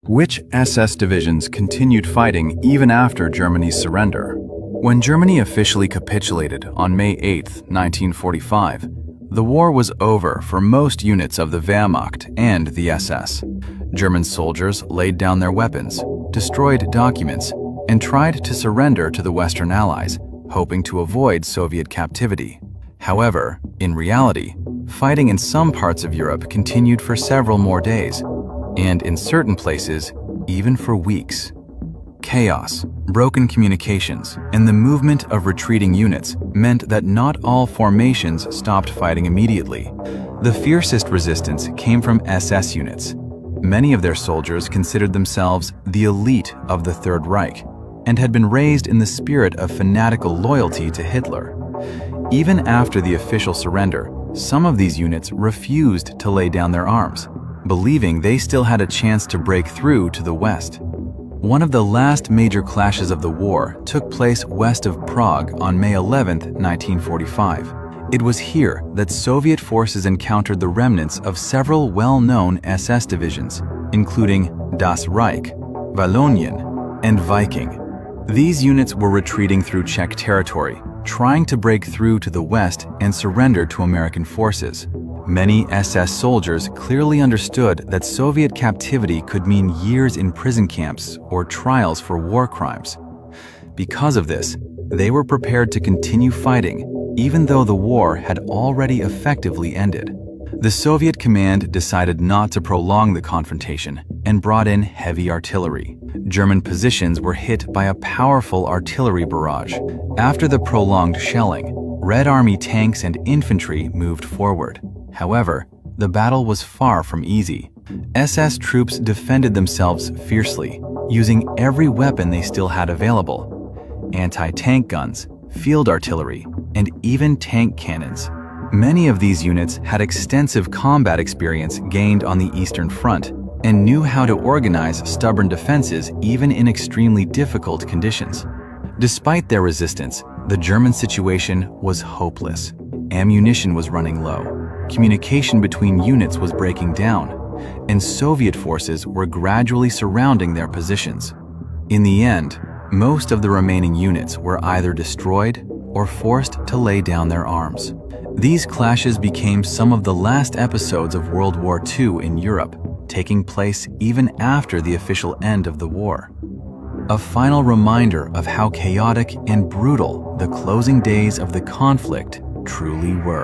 Which SS divisions continued fighting even after Germany's surrender? When Germany officially capitulated on May 8, 1945, the war was over for most units of the Wehrmacht and the SS. German soldiers laid down their weapons, destroyed documents, and tried to surrender to the Western Allies, hoping to avoid Soviet captivity. However, in reality, fighting in some parts of Europe continued for several more days, and in certain places, even for weeks. Chaos, broken communications, and the movement of retreating units meant that not all formations stopped fighting immediately. The fiercest resistance came from SS units. Many of their soldiers considered themselves the elite of the Third Reich and had been raised in the spirit of fanatical loyalty to Hitler. Even after the official surrender, some of these units refused to lay down their arms, believing they still had a chance to break through to the west. One of the last major clashes of the war took place west of Prague on May 11, 1945. It was here that Soviet forces encountered the remnants of several well-known SS divisions, including Das Reich, Wallonien, and Viking. These units were retreating through Czech territory, trying to break through to the west and surrender to American forces. Many SS soldiers clearly understood that Soviet captivity could mean years in prison camps or trials for war crimes. Because of this, they were prepared to continue fighting, even though the war had already effectively ended. The Soviet command decided not to prolong the confrontation and brought in heavy artillery. German positions were hit by a powerful artillery barrage. After the prolonged shelling, Red Army tanks and infantry moved forward. However, the battle was far from easy. SS troops defended themselves fiercely, using every weapon they still had available: anti-tank guns, field artillery, and even tank cannons. Many of these units had extensive combat experience gained on the Eastern Front and knew how to organize stubborn defenses even in extremely difficult conditions. Despite their resistance, the German situation was hopeless. Ammunition was running low, communication between units was breaking down, and Soviet forces were gradually surrounding their positions. In the end, most of the remaining units were either destroyed or forced to lay down their arms. These clashes became some of the last episodes of World War II in Europe, taking place even after the official end of the war. A final reminder of how chaotic and brutal the closing days of the conflict truly were.